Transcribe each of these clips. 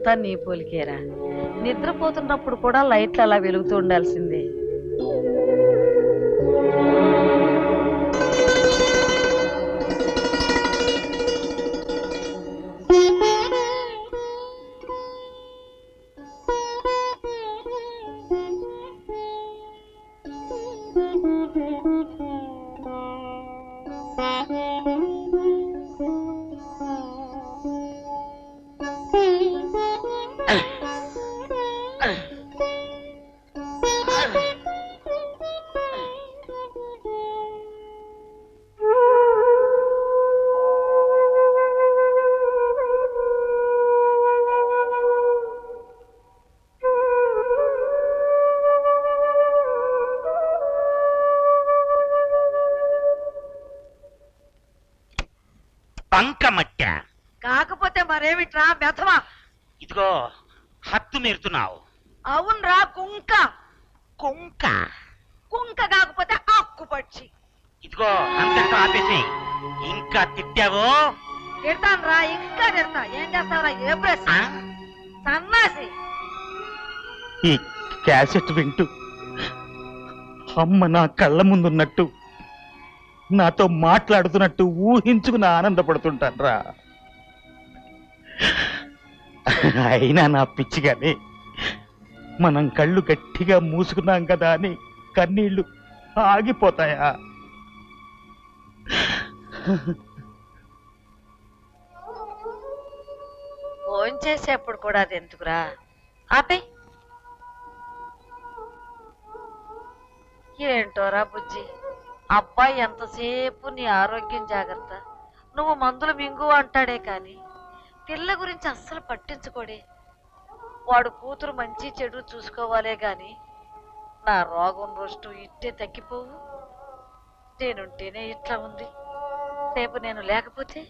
అంతా నీ పోలికేరా. నిద్రపోతున్నప్పుడు కూడా లైట్లు అలా వెలుగుతూ ఉండాల్సిందే. పంకమట్ట కాకపోతే మరేమిట్రా బెతవా? ఇదిగో హత్తు మీరుతున్నావు. అవునరా, కుంక. కుంక కుంక కాకపోతే ఆక్కు పక్షి. ఇదిగో అంతటితో ఆపేసి. ఇంకా తిట్టావో తిడతాను రా, ఇంకా తిడతా. ఏం చేస్తావురా? ఏ ప్రెస్ సన్నాసి. ఈ క్యాసెట్ వింటూ అమ్మ నా కళ్ళ ముందున్నట్టు నాతో మాట్లాడుతున్నట్టు ఊహించుకుని ఆనందపడుతుంటాను రా. అయినా నా పిచ్చిగానే మనం కళ్ళు గట్టిగా మూసుకున్నాం కదా అని కన్నీళ్లు ఆగిపోతాయా? ఫోన్ చేసేప్పుడు కూడా అది ఎందుకురా? ఆపే. ఏంటోరా బుజ్జి, అబ్బాయి ఎంతసేపు నీ ఆరోగ్యం జాగ్రత్త, నువ్వు మందులు మింగు అంటాడే కానీ పిల్ల గురించి అస్సలు పట్టించుకోడే. వాడు కూతురు మంచి చెడు చూసుకోవాలే గాని నా రోగం రోస్టు ఇట్టే తగ్గిపోవు. నేనుంటేనే ఇట్లా ఉంది, రేపు నేను లేకపోతే?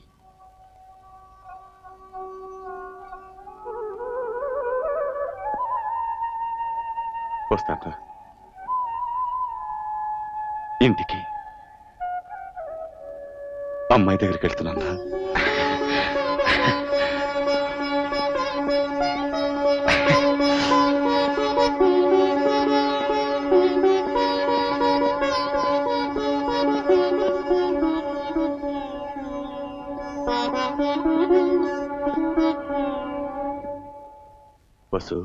వస్తాను ఇంటికి. అమ్మాయి దగ్గరికి వెళ్తున్నాను. వసు,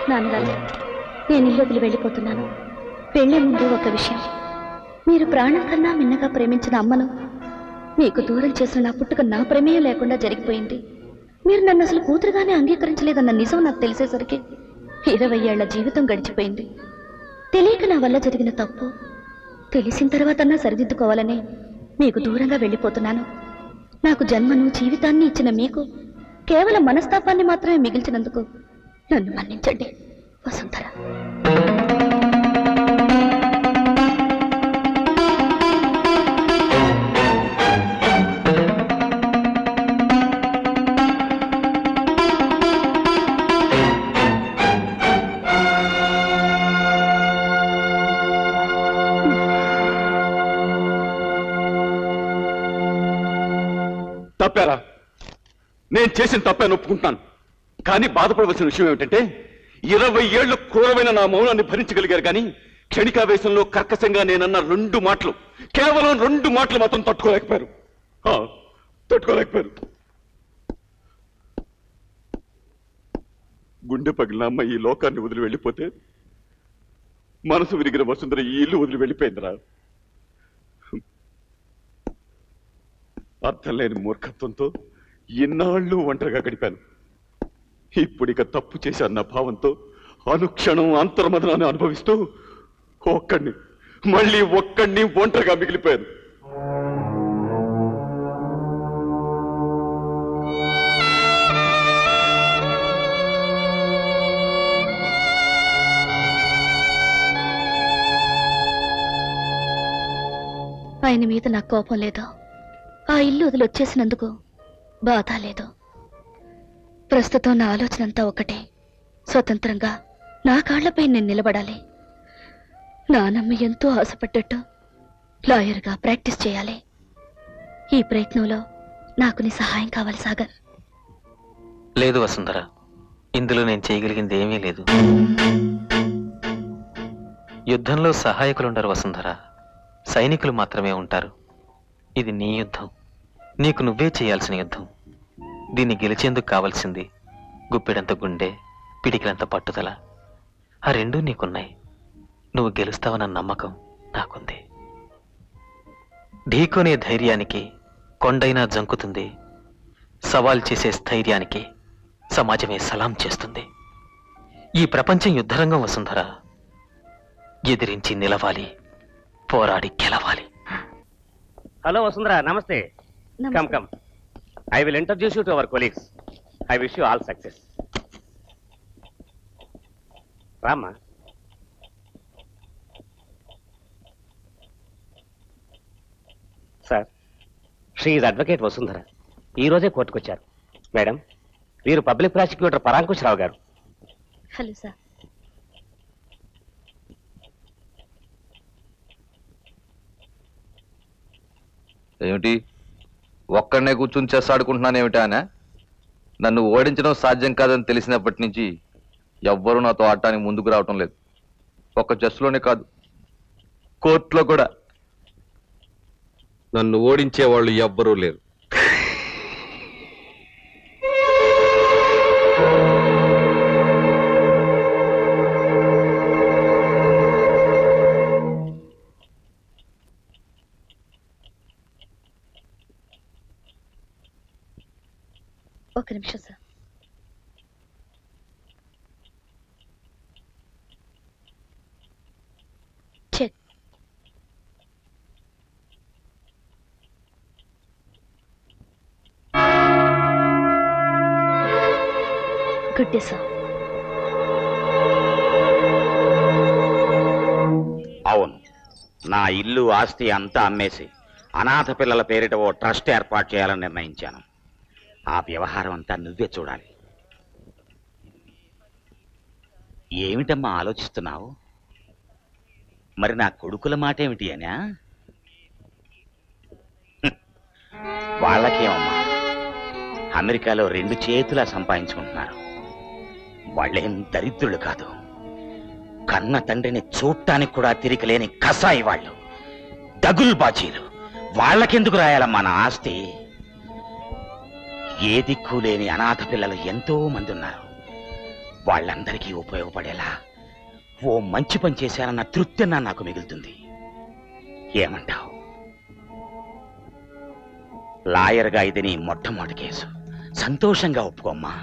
నాన్నగారు, నేను ఇల్లు వదిలి వెళ్ళిపోతున్నాను. వెళ్లే ముందు ఒక విషయం. మీరు ప్రాణం కన్నా మిన్నగా ప్రేమించిన అమ్మను మీకు దూరం చేసిన నా పుట్టుక నా ప్రమేయం లేకుండా జరిగిపోయింది. మీరు నన్ను అసలు కూతురుగానే అంగీకరించలేదన్న నిజం నాకు తెలిసేసరికి 20 ఏళ్ల జీవితం గడిచిపోయింది. తెలియక నా వల్ల జరిగిన తప్పు తెలిసిన తర్వాతన్నా సరిదిద్దుకోవాలని మీకు దూరంగా వెళ్ళిపోతున్నాను. నాకు జన్మను జీవితాన్ని ఇచ్చిన మీకు కేవలం మనస్తాపాన్ని మాత్రమే మిగిల్చినందుకు నన్ను మన్నించండి. వసుంధర. తప్పారా? నేను చేసిన తప్పని ఒప్పుకుంటున్నాను. కానీ బాధపడవలసిన విషయం ఏమిటంటే 20 ఏళ్లు క్రూరమైన నా మౌనాన్ని భరించగలిగారు. కానీ క్షణికావేశంలో కర్కశంగా నేనన్న 2 మాటలు, కేవలం 2 మాటలు మాత్రం తట్టుకోలేకపోయారు. గుండె పగిలిన అమ్మ ఈ లోకాన్ని వదిలి వెళ్ళిపోతే మనసు విరిగిన వసుంధర ఈ ఇల్లు వదిలి వెళ్ళిపోయిందిరా. అర్థం లేని మూర్ఖత్వంతో ఎన్నాళ్ళు ఒంటరిగా గడిపాను. ఇప్పుడిక తప్పు చేశాన్న భావంతో అనుక్షణం అంతర్మదనాన్ని అనుభవిస్తూ మళ్ళీ ఒక్కడిని ఒంటరిగా మిగిలిపోయాను. ఆయన మీద నాకు కోపం లేదు. ఆ ఇల్లు వదిలి వచ్చేసినందుకు బాధ లేదు. ప్రస్తుతం నా ఆలోచన అంతా ఒకటే. స్వతంత్రంగా నా కాళ్లపై నేను నిలబడాలి. నానమ్మ ఎంతో ఆశపడ్డట్టు లాయర్గా ప్రాక్టీస్ చేయాలి. ఈ ప్రయత్నంలో నాకు నీ సహాయం కావాలి సాగర్. లేదు వసుంధర, ఇందులో నేను చేయగలిగింది ఏమీ లేదు. యుద్ధంలో సహాయకులుండరు వసుంధర, సైనికులు మాత్రమే ఉంటారు. ఇది నీ యుద్ధం, నీకు నువ్వే చేయాల్సిన యుద్ధం. దీన్ని గెలిచేందుకు కావలసింది గుప్పెడంత గుండె, పిడికిలంత పట్టుదల. ఆ రెండూ నీకున్నాయి. నువ్వు గెలుస్తావన్న నమ్మకం నాకుంది. ఢీకొనే ధైర్యానికి కొండైనా జంకుతుంది, సవాల్ చేసే స్థైర్యానికి సమాజమే సలాం చేస్తుంది. ఈ ప్రపంచం యుద్ధరంగం వసుంధర, ఎదిరించి నిలవాలి, పోరాడి గెలవాలి. హలో వసుంధర, నమస్తే. Come come, I will introduce you to our colleagues. I wish you all success. రామ్మా. Sir, she is advocate Vasundhara. ఈ రోజే కోర్టుకొచ్చారు. మేడం, వీరు పబ్లిక్ ప్రాసిక్యూటర్ పరాంకుశరావు గారు. Hello sir. ఏమిటి ఒక్కడనే కూర్చుని చెస్ ఆడుకుంటున్నానేమిటా అనా? నన్ను ఓడించడం సాధ్యం కాదని తెలిసినప్పటి నుంచి ఎవ్వరూ నాతో ఆడటానికి ముందుకు రావటం లేదు. ఒక్క చెస్లోనే కాదు, కోర్టులో కూడా నన్ను ఓడించే వాళ్ళు ఎవ్వరూ లేరు. ఒక నిమిషం sir. Check. Good day sir. అవును, నా ఇల్లు ఆస్తి అంతా అమ్మేసి అనాథ పిల్లల పేరిట ఓ ట్రస్ట్ ఏర్పాటు చేయాలని నిర్ణయించాను. ఆ వ్యవహారం అంతా నువ్వే చూడాలి. ఏమిటమ్మా ఆలోచిస్తున్నావు? మరి నా కొడుకుల మాట ఏమిటి అనా? వాళ్ళకేమమ్మా, అమెరికాలో 2 చేతులా సంపాదించుకుంటున్నారు. వాళ్ళేం దరిద్రులు కాదు. కన్న తండ్రిని చూడటానికి కూడా తిరిగిలేని కసాయి వాళ్ళు, దగుల్ బాజీలు. వాళ్ళకెందుకు రాయాలమ్మా నా ఆస్తి? ఏ దిక్కు లేని అనాథ పిల్లలు ఎంతో మంది ఉన్నారు. వాళ్ళందరికీ ఉపయోగపడేలా ఓ మంచి పని చేశానన్న తృప్తి నాకు మిగులుతుంది. ఏమంటావు? లాయర్గా ఇది నీ మొట్టమొదటి కేసు. సంతోషంగా ఒప్పుకోమ్మా.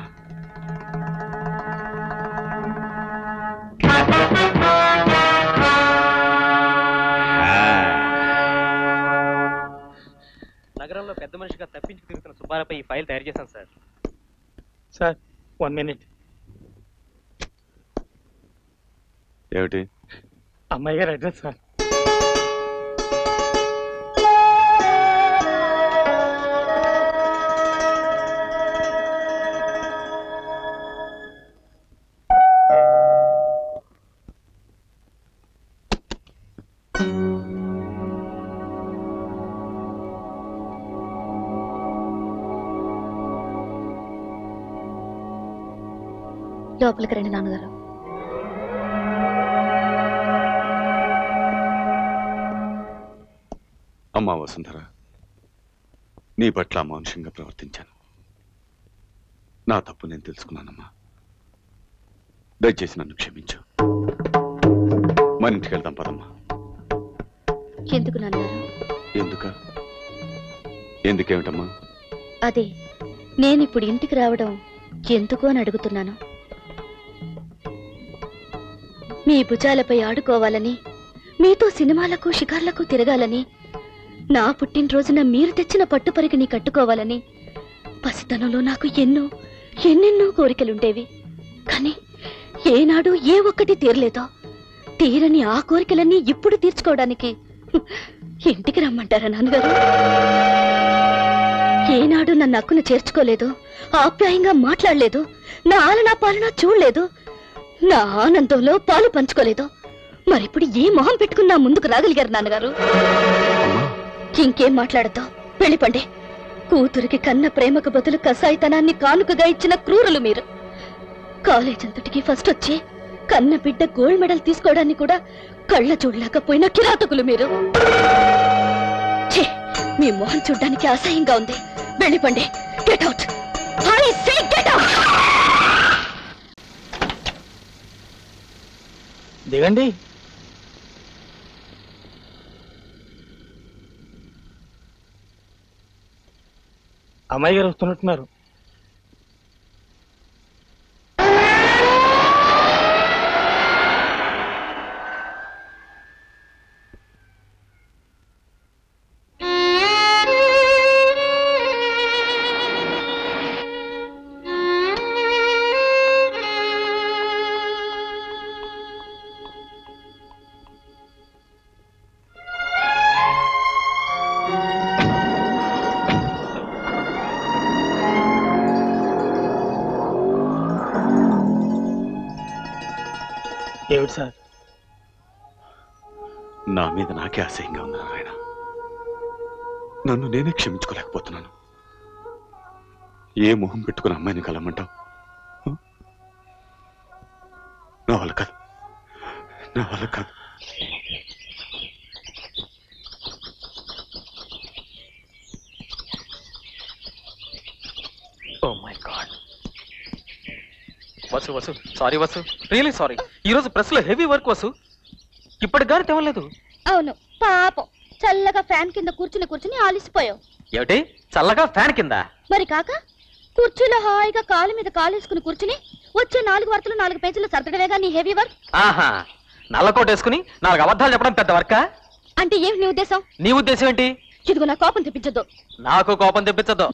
నగరంలో పెద్ద మనిషిగా తప్పించుకు తిరుగుతున్న సుబ్బారాపై ఈ ఫైల్ తయారు చేశాను సార్. Sir 1 minute. ఏమిటి? అమ్మాయి గారు అడ్రస్ సార్. లోపలికి రండి నాన్నగారు. అమ్మా వసుంధర, నీ పట్ల అమానుషంగా ప్రవర్తించాను. నా తప్పు నేను తెలుసుకున్నానమ్మా. దయచేసి నన్ను క్షమించు. మన ఇంటికి వెళ్దాం పదమ్మా. ఎందుకు నాన్నగారు? ఎందుకేమిటమ్మా? అదే, నేనిప్పుడు ఇంటికి రావడం ఎందుకు అని అడుగుతున్నాను. మీ భుజాలపై ఆడుకోవాలని, మీతో సినిమాలకు షికార్లకు తిరగాలని, నా పుట్టినరోజున మీరు తెచ్చిన పట్టుపరికిని కట్టుకోవాలని పసితనంలో నాకు ఎన్నెన్నో కోరికలుండేవి. కానీ ఏనాడు ఏ ఒక్కటి తీరలేదో. తీరని ఆ కోరికలన్నీ ఇప్పుడు తీర్చుకోవడానికి ఇంటికి రమ్మంటారా నాన్నగారు? ఏనాడు నన్ను అక్కున చేర్చుకోలేదు, ఆప్యాయంగా మాట్లాడలేదు, నా ఆలనా పాలనా చూడలేదు, నా ఆనందంలో పాలు పంచుకోలేదు. మరిప్పుడు ఏ మొహం పెట్టుకున్నా ముందుకు రాగలిగారు నాన్నగారు? ఇంకేం మాట్లాడతాం, వెళ్ళిపండి. కూతురికి కన్న ప్రేమకు బదులు కసాయితనాన్ని కానుకగా ఇచ్చిన క్రూరులు మీరు. కాలేజ్ అంతటికి ఫస్ట్ వచ్చి కన్న బిడ్డ గోల్డ్ మెడల్ తీసుకోవడాన్ని కూడా కళ్ళ చూడలేకపోయిన కిరాతకులు మీరు. ఛీ, మీ మొహం చూడ్డానికి అసహ్యంగా ఉంది. వెళ్ళిపండి. Get out. I say get out. దిగండి. అమ్మాయి గారు వస్తున్నట్టున్నారు. ఏమిటి సార్? నా మీద నాకే అసహ్యంగా ఉంది నారాయణ. నన్ను నేనే క్షమించుకోలేకపోతున్నాను. ఏ మొహం పెట్టుకుని అమ్మాయిని కలమంటావు? నా వల్ల కాదు, నా వల్ల కాదు. Oh my god. Vasu Vasu, sorry Vasu, really sorry. ఈ రోజు ప్రెస్ లో హెవీ వర్క్ వసు. ఇప్పటి గాని తెవలేదు. అవును, పాపం చల్లగా ఫ్యాన్ కింద కూర్చుని ఆలిసిపోయావు. ఏమిటి చల్లగా ఫ్యాన్ కింద? మరి కాక కుర్చీలో హాయిగా కాలు మీద కాలేసుకుని కూర్చుని వచ్చే 4 వార్తలు 4 పేజీలు సర్దడమేగా నీ హెవీ వర్క్. ఆహా, నల్లకోట వేసుకుని 4 అబద్ధాలు చెప్పడం పెద్ద వర్కా? అంటే ఏమిటి నీ ఉద్దేశం? నీ ఉద్దేశం ఏంటి? ఇదిగో నా కోపం తెప్పించద్దు. నాకు కోపం తెప్పించదు.